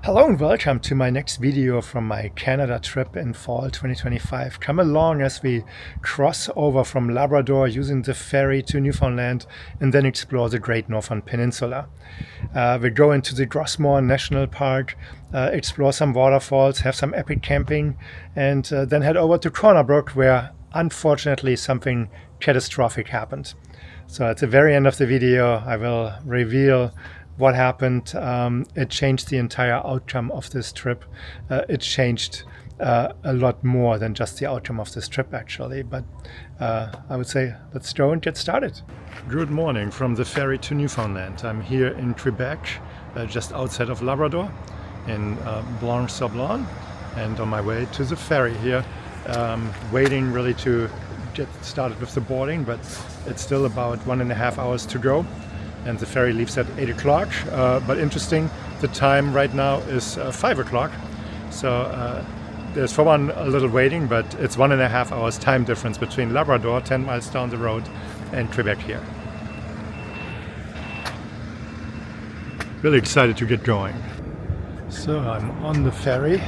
Hello and welcome to my next video from my Canada trip in fall 2025. Come along as we cross over from Labrador using the ferry to Newfoundland and then explore the Great Northern Peninsula. We go into the Gros Morne National Park, explore some waterfalls, have some epic camping, and then head over to Corner Brook where unfortunately something catastrophic happened. So at the very end of the video I will reveal what happened. It changed the entire outcome of this trip. It changed a lot more than just the outcome of this trip actually, but I would say let's go and get started. Good morning from the ferry to Newfoundland. I'm here in Quebec, just outside of Labrador in Blanche-sur-Blonde, and on my way to the ferry here, waiting really to get started with the boarding, but it's still about 1.5 hours to go. And the ferry leaves at 8 o'clock, but interesting, the time right now is 5 o'clock. So there's for one a little waiting, but it's 1.5 hours time difference between Labrador, 10 miles down the road, and Quebec here. Really excited to get going. So I'm on the ferry,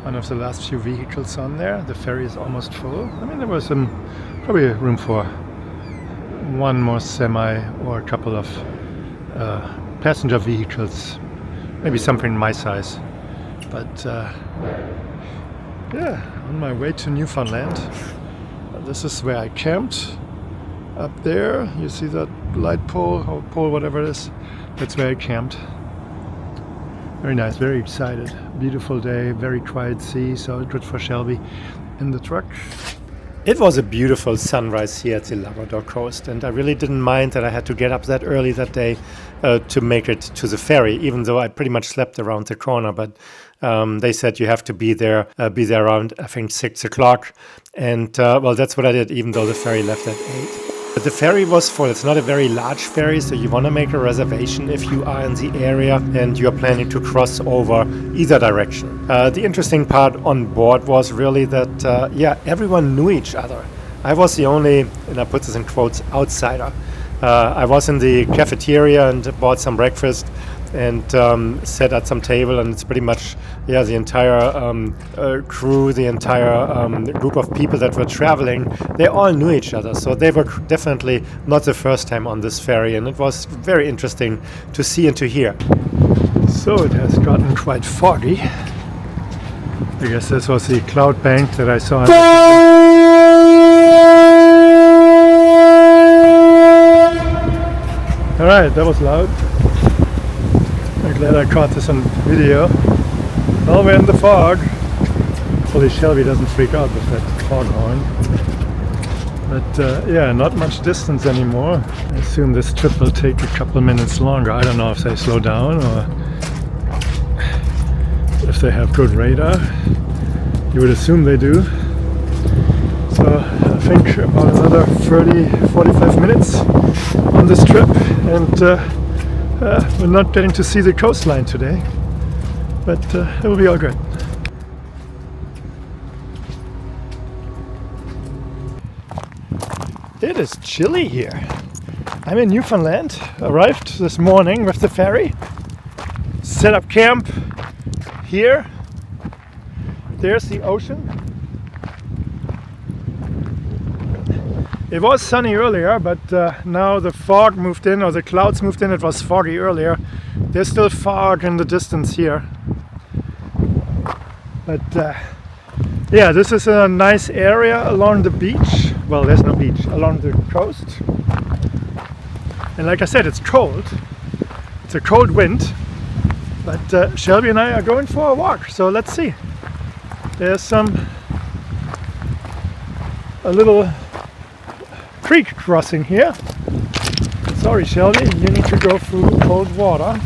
one of the last few vehicles on there. The ferry is almost full. I mean, there was probably room for one more semi or a couple of passenger vehicles, maybe something my size, but yeah, on my way to Newfoundland. This is where I camped. Up there you see that light pole or pole, whatever it is. That's where I camped. Very nice, very excited. Beautiful day, very quiet sea, so good for Shelby in the truck. It was a beautiful sunrise here at the Labrador coast, and I really didn't mind that I had to get up that early that day to make it to the ferry, even though I pretty much slept around the corner. But they said you have to be there around, I think, 6 o'clock. And well, that's what I did, even though the ferry left at 8. But the ferry was full. It's not a very large ferry, so you want to make a reservation if you are in the area and you are planning to cross over either direction. The interesting part on board was really that, yeah, everyone knew each other. I was the only, and I put this in quotes, outsider. I was in the cafeteria and bought some breakfast and sat at some table, and it's pretty much, yeah, the entire crew, the entire group of people that were traveling, they all knew each other, so they were definitely not the first time on this ferry, and it was very interesting to see and to hear. So it has gotten quite foggy. I guess this was the cloud bank that I saw. Alright, that was loud. I'm glad I caught this on video. Well, we're in the fog. Hopefully Shelby doesn't freak out with that foghorn. But yeah, not much distance anymore. I assume this trip will take a couple minutes longer. I don't know if they slow down or if they have good radar. You would assume they do. So I think about another 30-45 minutes on this trip, and we're not getting to see the coastline today, but it will be all good. It is chilly here. I'm in Newfoundland, arrived this morning with the ferry, set up camp here. There's the ocean. It was sunny earlier, but now the fog moved in, or the clouds moved in. It was foggy earlier. There's still fog in the distance here. But yeah, this is a nice area along the beach. Well, there's no beach, along the coast. And like I said, it's cold. It's a cold wind. But Shelby and I are going for a walk, so let's see. There's a little creek crossing here. Sorry Shelby, you need to go through cold water.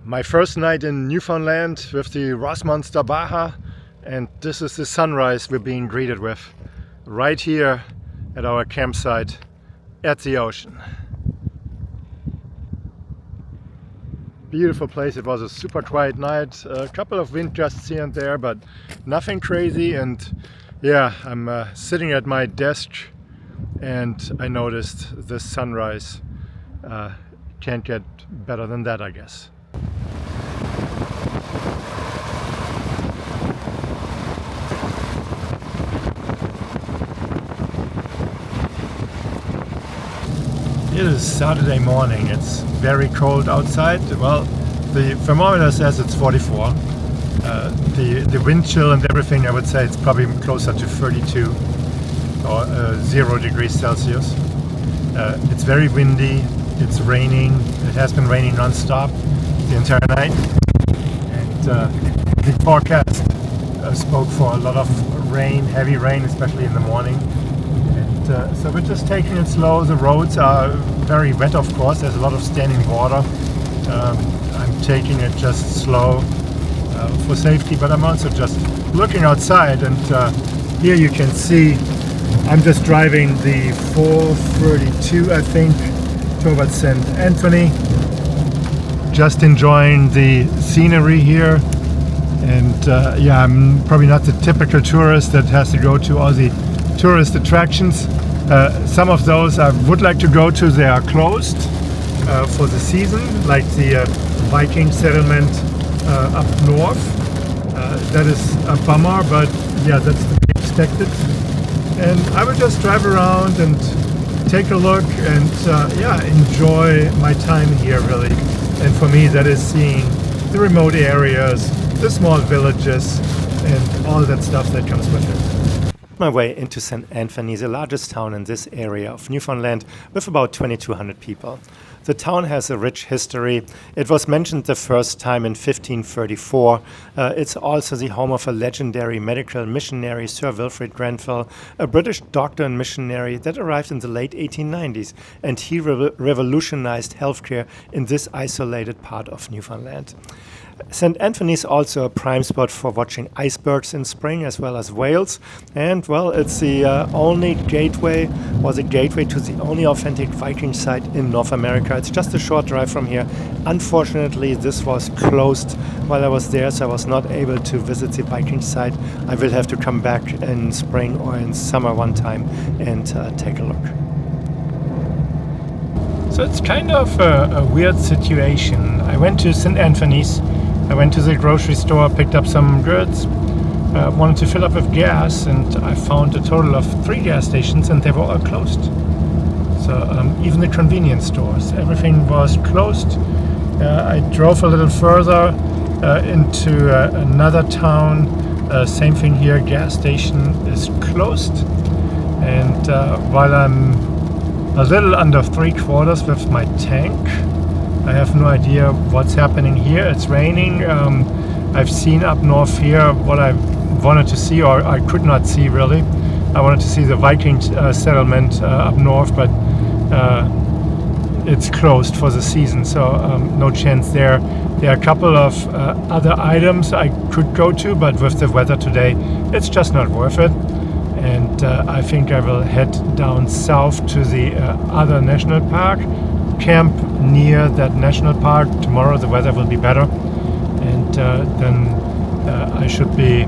My first night in Newfoundland with the Rossmonster Baja, and this is the sunrise we're being greeted with right here at our campsite at the ocean. Beautiful place. It was a super quiet night, a couple of wind gusts here and there, but nothing crazy. And yeah, I'm sitting at my desk and I noticed this sunrise. Can't get better than that, I guess. Saturday morning. It's very cold outside. Well, the thermometer says it's 44. The wind chill and everything, I would say it's probably closer to 32 or 0 degrees Celsius. It's very windy. It's raining. It has been raining non-stop the entire night. And the forecast spoke for a lot of rain, heavy rain, especially in the morning. So we're just taking it slow. The roads are very wet, of course. There's a lot of standing water. I'm taking it just slow for safety, but I'm also just looking outside, and here you can see I'm just driving the 432, I think, towards St. Anthony. Just enjoying the scenery here. And yeah, I'm probably not the typical tourist that has to go to all the tourist attractions. Some of those I would like to go to. They are closed for the season, like the Viking settlement up north. That is a bummer, but yeah, that's to be expected. And I would just drive around and take a look and yeah, enjoy my time here, really. And for me, that is seeing the remote areas, the small villages, and all that stuff that comes with it. My way into St. Anthony, the largest town in this area of Newfoundland, with about 2,200 people. The town has a rich history. It was mentioned the first time in 1534. It's also the home of a legendary medical missionary, Sir Wilfrid Grenfell, a British doctor and missionary that arrived in the late 1890s, and he revolutionized healthcare in this isolated part of Newfoundland. St. Anthony is also a prime spot for watching icebergs in spring, as well as whales. And, well, it's the only gateway, or the gateway to the only authentic Viking site in North America. It's just a short drive from here. Unfortunately, this was closed while I was there, so I was not able to visit the Viking site. I will have to come back in spring or in summer one time and take a look. So it's kind of a weird situation. I went to St. Anthony's. I went to the grocery store, picked up some goods, wanted to fill up with gas, and I found a total of 3 gas stations, and they were all closed. So even the convenience stores, everything was closed. I drove a little further into another town. Same thing here, gas station is closed. And while I'm a little under 3/4 with my tank, I have no idea what's happening here. It's raining. I've seen up north here what I wanted to see, or I could not see really. I wanted to see the Viking settlement up north, but it's closed for the season, so no chance there. There are a couple of other items I could go to, but with the weather today, it's just not worth it. And I think I will head down south to the other national park, camp near that national park. Tomorrow the weather will be better, and then I should be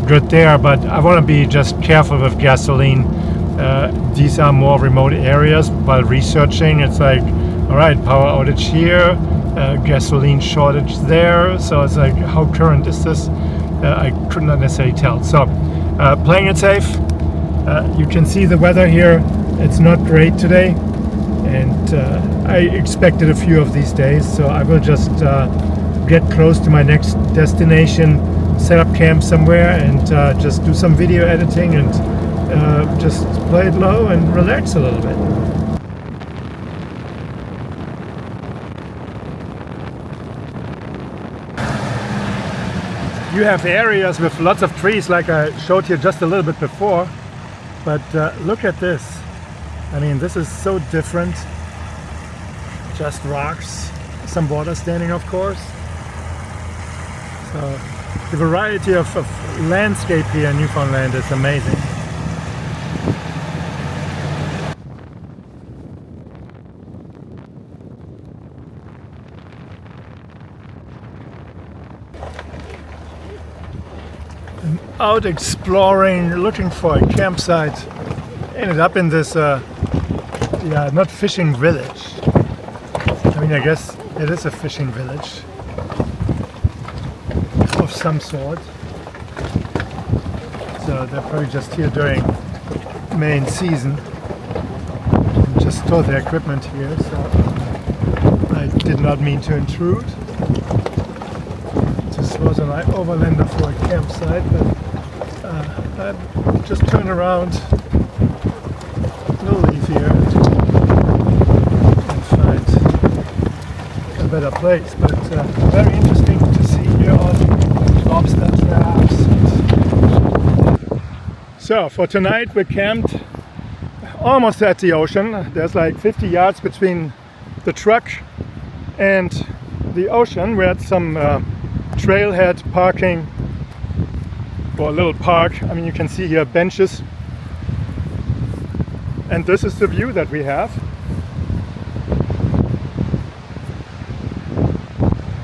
good there. But I want to be just careful with gasoline. These are more remote areas. While researching, it's like, all right, power outage here, gasoline shortage there. So it's like, how current is this? I could not necessarily tell. So playing it safe. You can see the weather here. It's not great today, and I expected a few of these days, so I will just get close to my next destination, set up camp somewhere, and just do some video editing and just play it low and relax a little bit. You have areas with lots of trees like I showed you just a little bit before. But look at this. I mean, this is so different. Just rocks, some water standing, of course. So the variety of landscape here in Newfoundland is amazing. I'm out exploring, looking for a campsite. Ended up in this, not fishing village. I mean, I guess it is a fishing village of some sort. So they're probably just here during main season. just store their equipment here, so I did not mean to intrude. This was an overlander for a campsite, but I just turned around a little leave here and find a better place. But very interesting to see here all the lobster traps. So for tonight we camped almost at the ocean. There's like 50 yards between the truck and the ocean. We had some trailhead parking for a little park. I mean, you can see here benches, and this is the view that we have.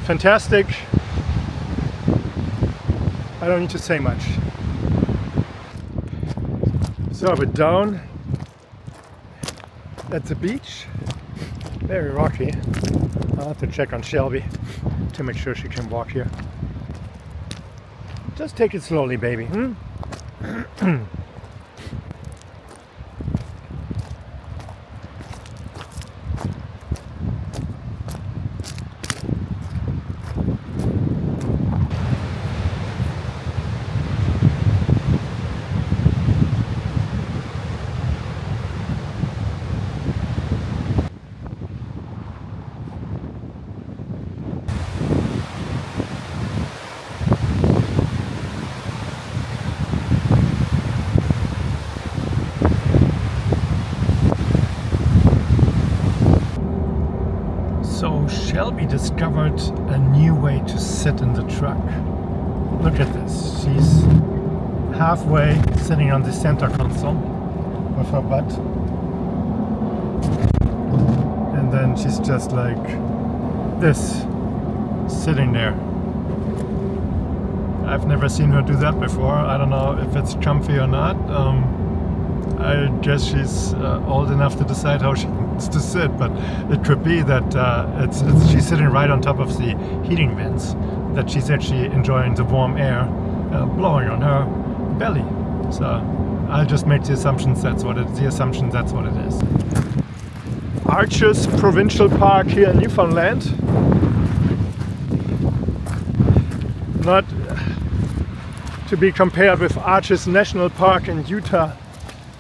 Fantastic. I don't need to say much. So we're down at the beach, very rocky. I'll have to check on Shelby to make sure she can walk here. Just take it slowly, baby. So Shelby discovered a new way to sit in the truck. Look at this. She's halfway sitting on the center console with her butt. And then she's just like this, sitting there. I've never seen her do that before. I don't know if it's comfy or not. I guess she's old enough to decide how she wants to sit, but it could be that she's sitting right on top of the heating vents, that she's actually enjoying the warm air blowing on her belly. So I'll just make the assumption that's what it is. Arches Provincial Park here in Newfoundland. Not to be compared with Arches National Park in Utah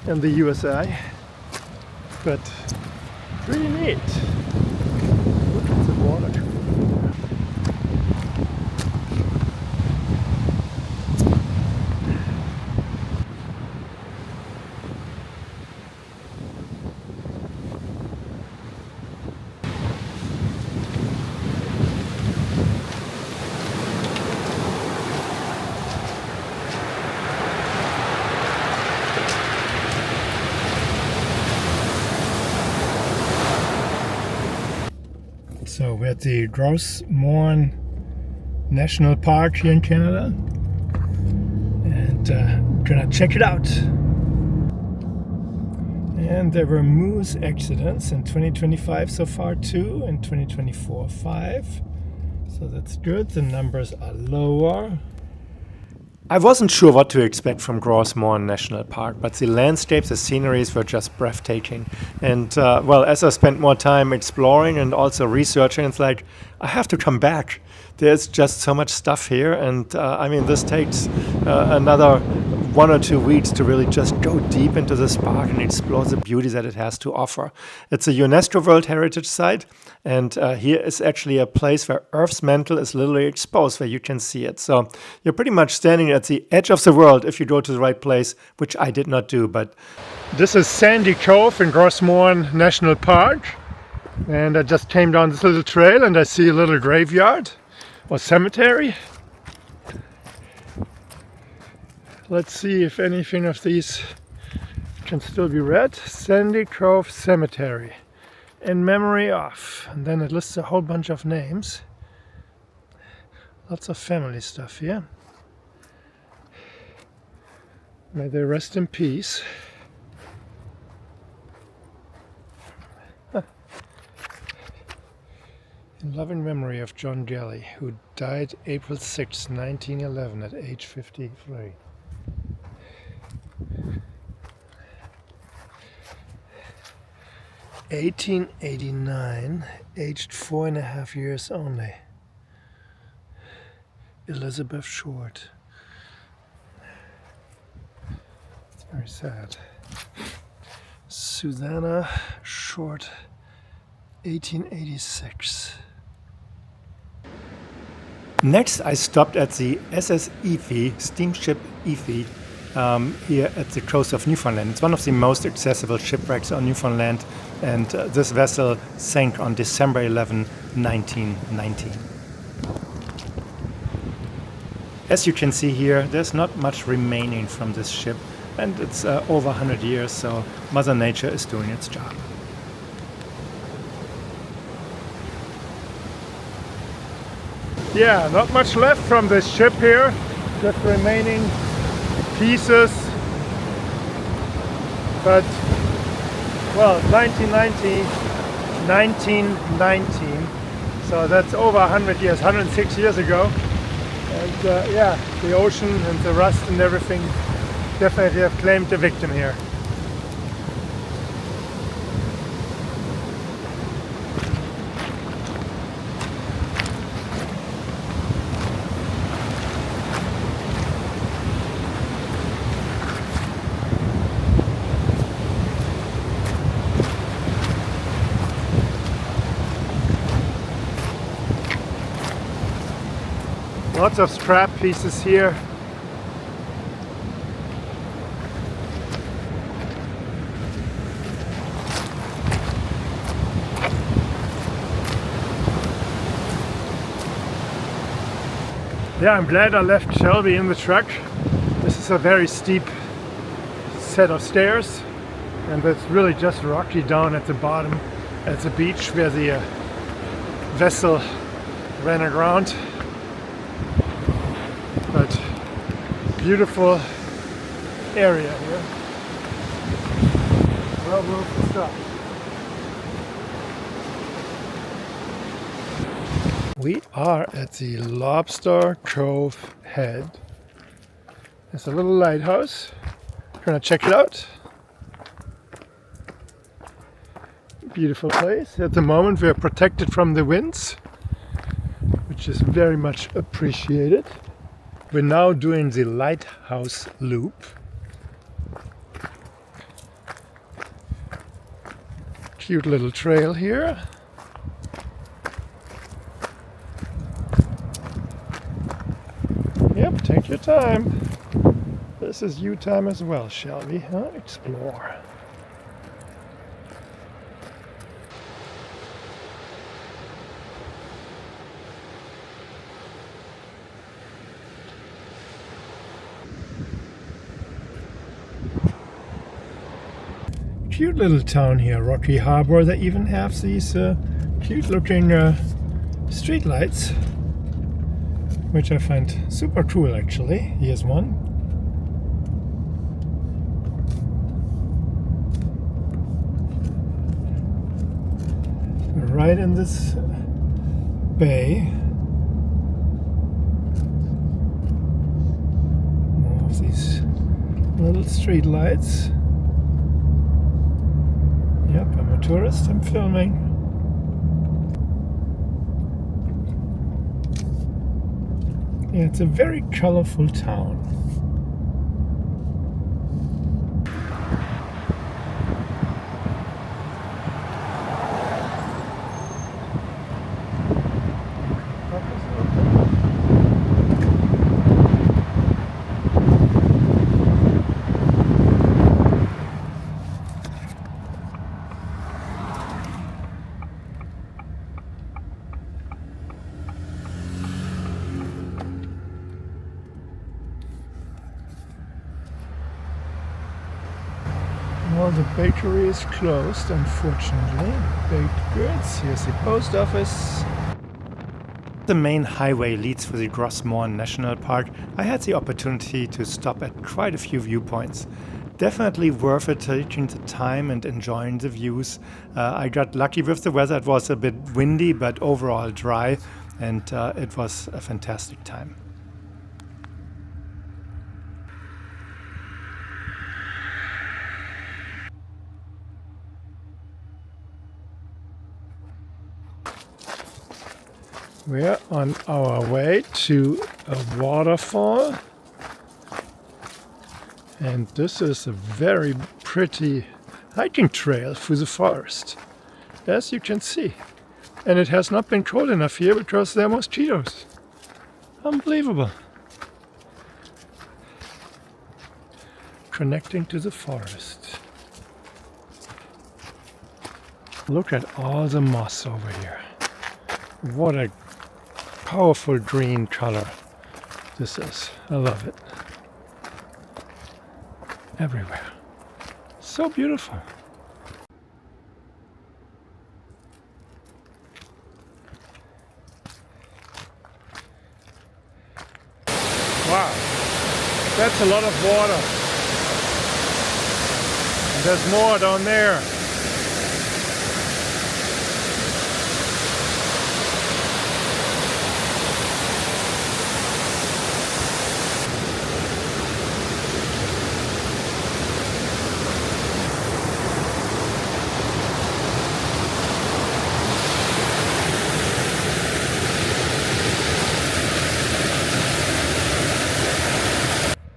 in the USA, but pretty neat. Look at the water coming in there. So we're at the Gros Morne National Park here in Canada, and gonna check it out. And there were moose accidents in 2025 so far too, in 2024 5. So that's good, the numbers are lower. I wasn't sure what to expect from Gros Morne National Park, but the landscapes, the sceneries were just breathtaking. And well, as I spent more time exploring and also researching, it's like, I have to come back. There's just so much stuff here, and I mean, this takes another 1 or 2 weeks to really just go deep into this park and explore the beauty that it has to offer. It's a UNESCO World Heritage Site, and here is actually a place where Earth's mantle is literally exposed, where you can see it. So you're pretty much standing at the edge of the world if you go to the right place, which I did not do. But this is Sandy Cove in Gros Morne National Park, and I just came down this little trail and I see a little graveyard or cemetery. Let's see if anything of these can still be read. Sandy Cove Cemetery, in memory of. And then it lists a whole bunch of names. Lots of family stuff here. May they rest in peace. In loving memory of John Gelly, who died April 6, 1911 at age 53. 1889, aged 4.5 years only. Elizabeth Short. It's very sad. Susanna Short, 1886. Next, I stopped at the SS Efi, steamship Efi, here at the coast of Newfoundland. It's one of the most accessible shipwrecks on Newfoundland, and this vessel sank on December 11, 1919. As you can see here, there's not much remaining from this ship, and it's over 100 years, so Mother Nature is doing its job. Yeah, not much left from this ship here, just remaining pieces, but well, 1919, so that's over 100 years, 106 years ago, and yeah, the ocean and the rust and everything definitely have claimed the victim here. Lots of scrap pieces here. Yeah, I'm glad I left Shelby in the truck. This is a very steep set of stairs, and it's really just rocky down at the bottom at the beach where the vessel ran aground. But beautiful area here. Well worth the stop. We are at the Lobster Cove Head. It's a little lighthouse. We're gonna check it out. Beautiful place. At the moment we are protected from the winds, which is very much appreciated. We're now doing the lighthouse loop. Cute little trail here. Yep, take your time. This is you time as well, Shelby. Explore. Cute little town here, Rocky Harbor. They even have these cute looking street lights, which I find super cool actually. Here's one. Right in this bay. More of these little street lights. Yep, I'm a tourist, I'm filming. Yeah, it's a very colorful town. Well, the bakery is closed, unfortunately. Baked goods. Here's the post office. The main highway leads through the Gros Morne National Park. I had the opportunity to stop at quite a few viewpoints. Definitely worth it, taking the time and enjoying the views. I got lucky with the weather. It was a bit windy, but overall dry, and it was a fantastic time. We're on our way to a waterfall, and this is a very pretty hiking trail through the forest, as you can see. And it has not been cold enough here because there are mosquitoes. Unbelievable. Connecting to the forest. Look at all the moss over here. What a powerful green color this is. I love it. Everywhere. So beautiful. Wow, that's a lot of water. And there's more down there.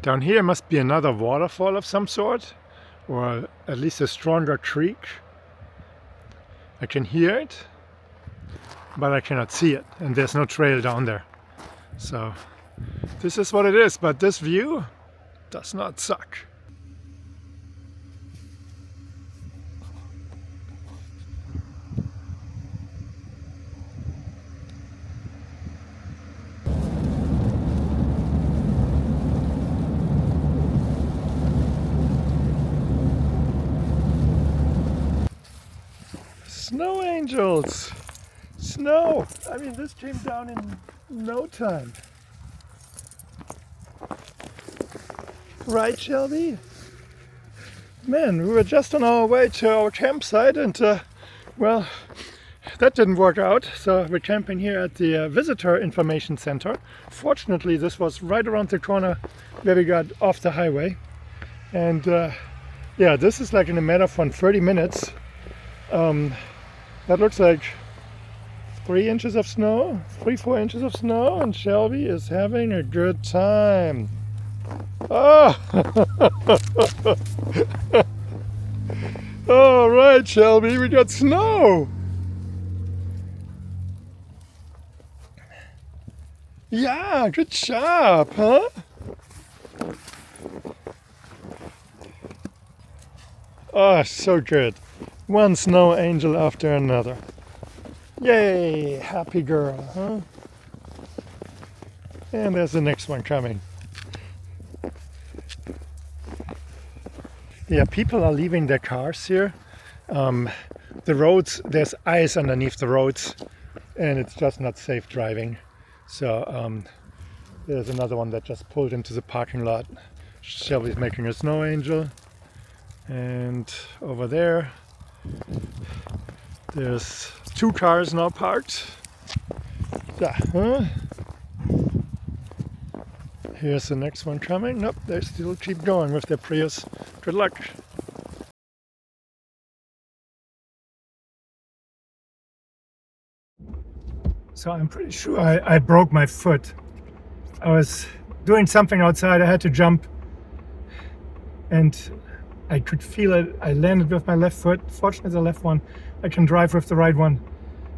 Down here must be another waterfall of some sort, or at least a stronger creek. I can hear it, but I cannot see it, and there's no trail down there. So this is what it is, but this view does not suck. Snow angels! Snow! I mean, this came down in no time. Right, Shelby? Man, we were just on our way to our campsite and, well, that didn't work out. So we're camping here at the Visitor Information Center. Fortunately, this was right around the corner where we got off the highway. And, yeah, this is like in a matter of 30 minutes. That looks like 3 inches of snow, 3-4 inches of snow, and Shelby is having a good time. Oh! All right, Shelby, we got snow. Yeah, good job, huh? Oh, so good. One snow angel after another. Yay, happy girl, huh? And there's the next one coming. Yeah, people are leaving their cars here. The roads, there's ice underneath the roads, and it's just not safe driving. So there's another one that just pulled into the parking lot. Shelby's making a snow angel. And over there, there's 2 cars now parked. Yeah, huh? Here's the next one coming. Nope, they still keep going with their Prius. Good luck. So I'm pretty sure I broke my foot. I was doing something outside. I had to jump and I could feel it. I landed with my left foot. Fortunately, the left one. I can drive with the right one.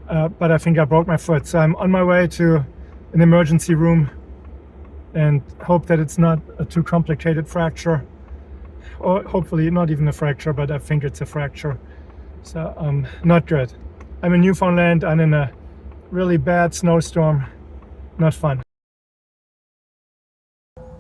But I think I broke my foot. So I'm on my way to an emergency room and hope that it's not a too complicated fracture. Or hopefully not even a fracture, but I think it's a fracture. So not good. I'm in Newfoundland. I'm in a really bad snowstorm. Not fun.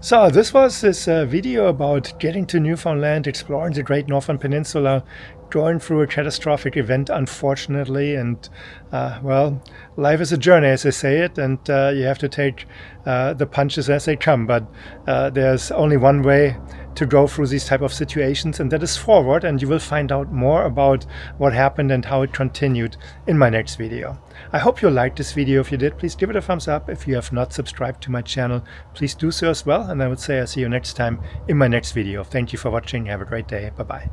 So this was this video about getting to Newfoundland, exploring the Great Northern Peninsula, going through a catastrophic event, unfortunately, and well, life is a journey, as they say it, and you have to take the punches as they come. But there's only one way to go through these type of situations, and that is forward, and you will find out more about what happened and how it continued in my next video. I hope you liked this video. If you did, please give it a thumbs up. If you have not subscribed to my channel, please do so as well, and I would say I'll see you next time in my next video. Thank you for watching. Have a great day. Bye bye.